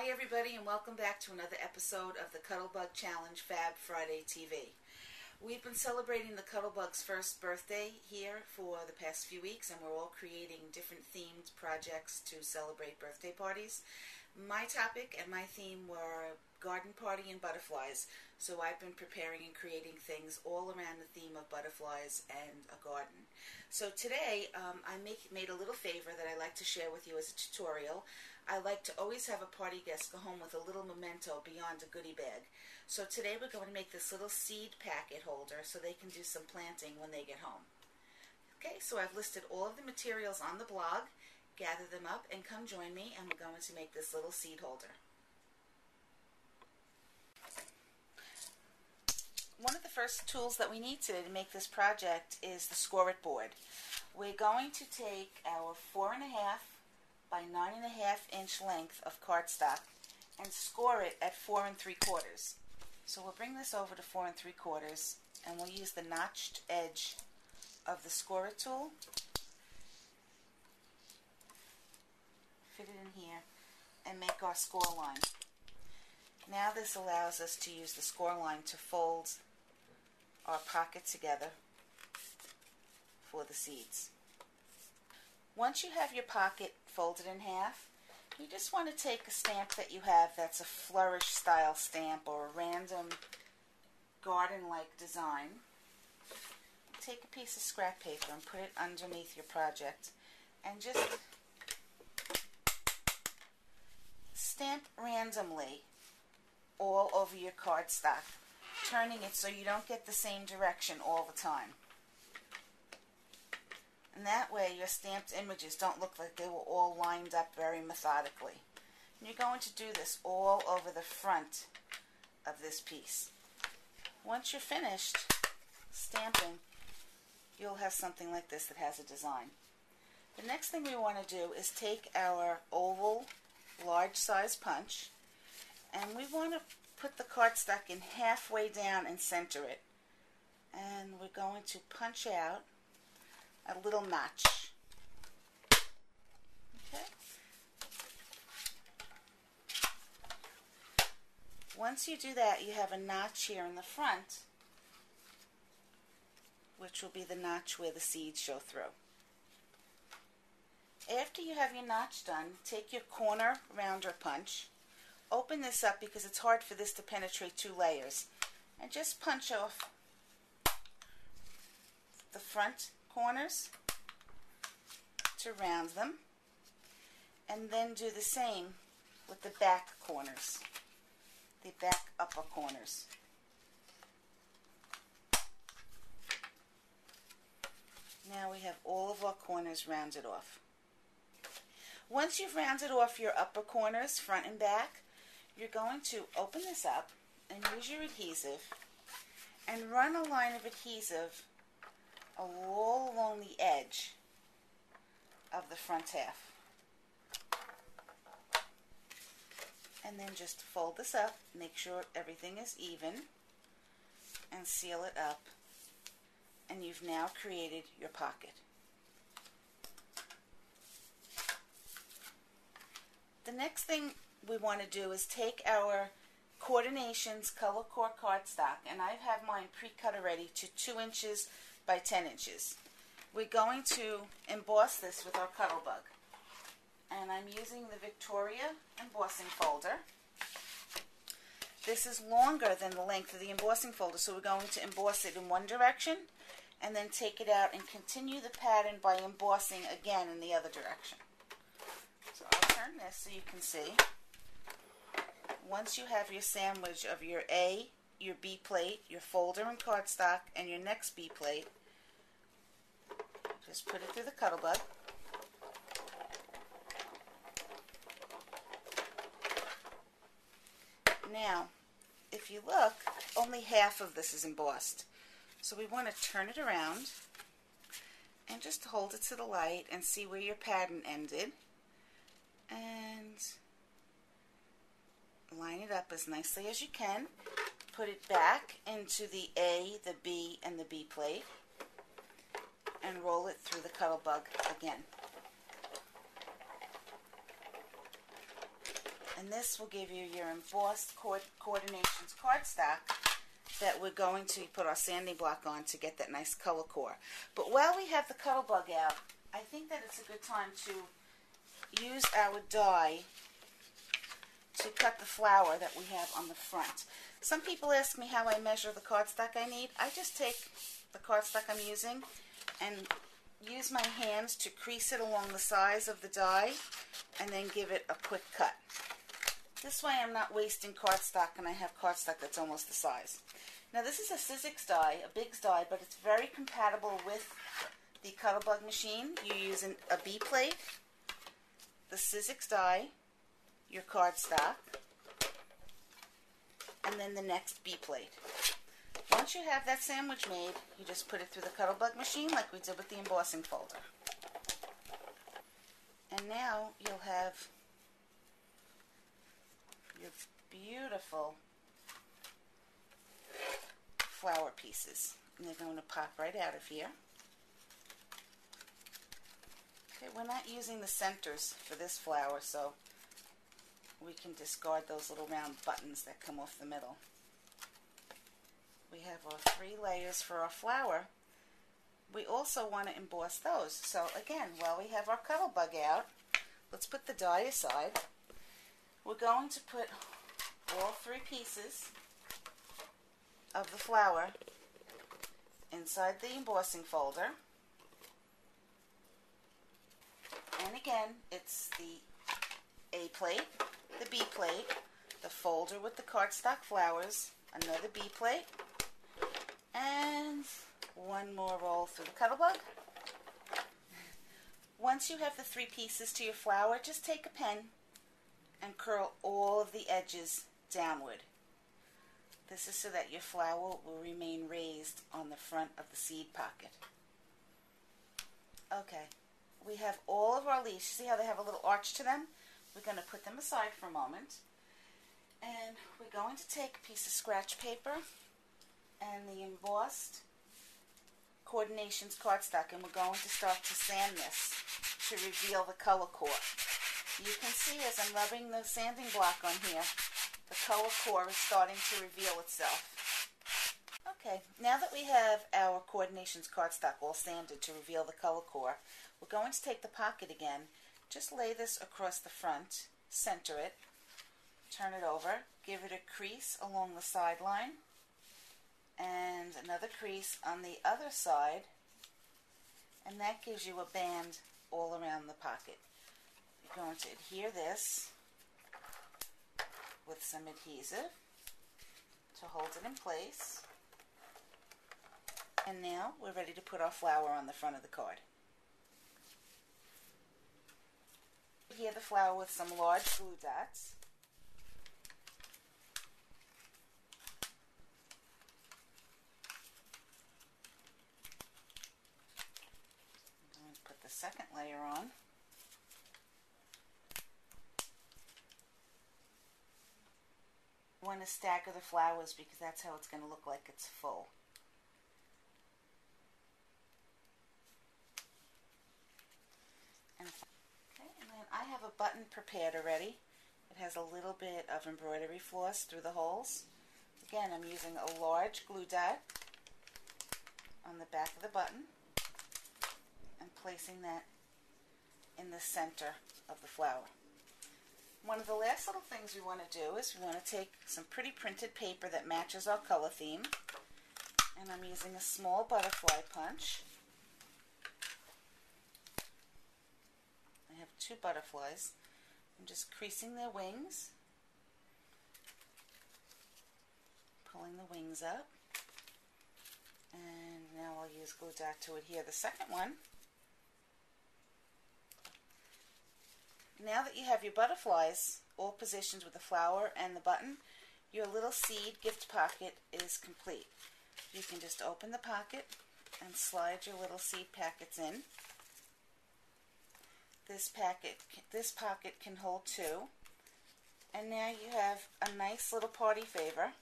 Hi everybody, and welcome back to another episode of the Cuttlebug Challenge Fab Friday TV. We've been celebrating the Cuttlebug's first birthday here for the past few weeks, and we're all creating different themed projects to celebrate birthday parties. My topic and my theme were garden party and butterflies, so I've been preparing and creating things all around the theme of butterflies and a garden. So today I made a little favor that I like to share with you as a tutorial. I like to always have a party guest go home with a little memento beyond a goodie bag. So today we're going to make this little seed packet holder so they can do some planting when they get home. Okay, so I've listed all of the materials on the blog. Gather them up and come join me, and we're going to make this little seed holder. One of the first tools that we need today to make this project is the score it board. We're going to take our 4.5 by 9.5 inch length of cardstock and score it at 4 3/4. So we'll bring this over to 4 3/4, and we'll use the notched edge of the score it tool. Fit it in here and make our score line. Now this allows us to use the score line to fold our pocket together for the seeds. Once you have your pocket folded in half, you just want to take a stamp that you have that's a flourish style stamp or a random garden-like design. Take a piece of scrap paper and put it underneath your project and just stamp randomly all over your cardstock, turning it so you don't get the same direction all the time. And that way your stamped images don't look like they were all lined up very methodically. And you're going to do this all over the front of this piece. Once you're finished stamping, you'll have something like this that has a design. The next thing we want to do is take our oval large size punch, and we want to put the cardstock in halfway down and center it, and we're going to punch out a little notch. Okay. Once you do that, you have a notch here in the front, which will be the notch where the seeds show through. After you have your notch done, take your corner rounder punch, open this up because it's hard for this to penetrate 2 layers, and just punch off the front corners to round them, and then do the same with the back corners, the back upper corners. Now we have all of our corners rounded off. Once you've rounded off your upper corners, front and back, you're going to open this up and use your adhesive and run a line of adhesive all along the edge of the front half. And then just fold this up, make sure everything is even, and seal it up. And you've now created your pocket. The next thing we want to do is take our Coordinations Color Core cardstock, and I have mine pre-cut already to 2 inches by 10 inches. We're going to emboss this with our Cuttlebug, and I'm using the Victoria embossing folder. This is longer than the length of the embossing folder, so we're going to emboss it in one direction and then take it out and continue the pattern by embossing again in the other direction. So I'll turn this so you can see. Once you have your sandwich of your A, your B plate, your folder and cardstock, and your next B plate, just put it through the Cuttlebug. Now, if you look, only half of this is embossed. So we want to turn it around and just hold it to the light and see where your pattern ended. And line it up as nicely as you can. Put it back into the A, the B, and the B plate, and roll it through the Cuttlebug again. And this will give you your embossed coordinations cardstock that we're going to put our sanding block on to get that nice color core. But while we have the Cuttlebug out, I think that it's a good time to use our die to cut the flower that we have on the front. Some people ask me how I measure the cardstock I need. I just take the cardstock I'm using and use my hands to crease it along the size of the die and then give it a quick cut. This way I'm not wasting cardstock and I have cardstock that's almost the size. Now this is a Sizzix die, a Biggs die, but it's very compatible with the Cuttlebug machine. You use a B plate, the Sizzix die, your cardstock, and then the next B plate. Once you have that sandwich made, you just put it through the Cuttlebug machine like we did with the embossing folder. And now you'll have your beautiful flower pieces. And they're going to pop right out of here. Okay, we're not using the centers for this flower, so we can discard those little round buttons that come off the middle. We have our 3 layers for our flower. We also want to emboss those. So again, while we have our Cuttlebug out, let's put the die aside. We're going to put all 3 pieces of the flower inside the embossing folder. And again, it's the A plate, the B plate, the folder with the cardstock flowers, another B plate, and one more roll through the Cuttlebug. Once you have the 3 pieces to your flower, just take a pen and curl all of the edges downward. This is so that your flower will remain raised on the front of the seed pocket. Okay, we have all of our leaves. See how they have a little arch to them? We're going to put them aside for a moment. And we're going to take a piece of scratch paper and the embossed coordinations cardstock, and we're going to start to sand this to reveal the color core. You can see as I'm rubbing the sanding block on here, the color core is starting to reveal itself. Okay, now that we have our coordinations cardstock all sanded to reveal the color core, we're going to take the pocket again, just lay this across the front, center it, turn it over, give it a crease along the sideline, and another crease on the other side, and that gives you a band all around the pocket. You're going to adhere this with some adhesive to hold it in place. And now we're ready to put our flower on the front of the card. Adhere the flower with some large glue dots. I'm going to put the second layer on. You want to stagger the flowers because that's how it's going to look like it's full. And then I have a button prepared already. It has a little bit of embroidery floss through the holes. Again, I'm using a large glue dot on the back of the button and placing that in the center of the flower. One of the last little things we want to do is we want to take some pretty printed paper that matches our color theme, and I'm using a small butterfly punch. I have 2 butterflies. I'm just creasing their wings, pulling the wings up, and now I'll use glue dot to adhere the second one. Now that you have your butterflies all positioned with the flower and the button, your little seed gift pocket is complete. You can just open the pocket and slide your little seed packets in. This pocket can hold 2. And now you have a nice little party favor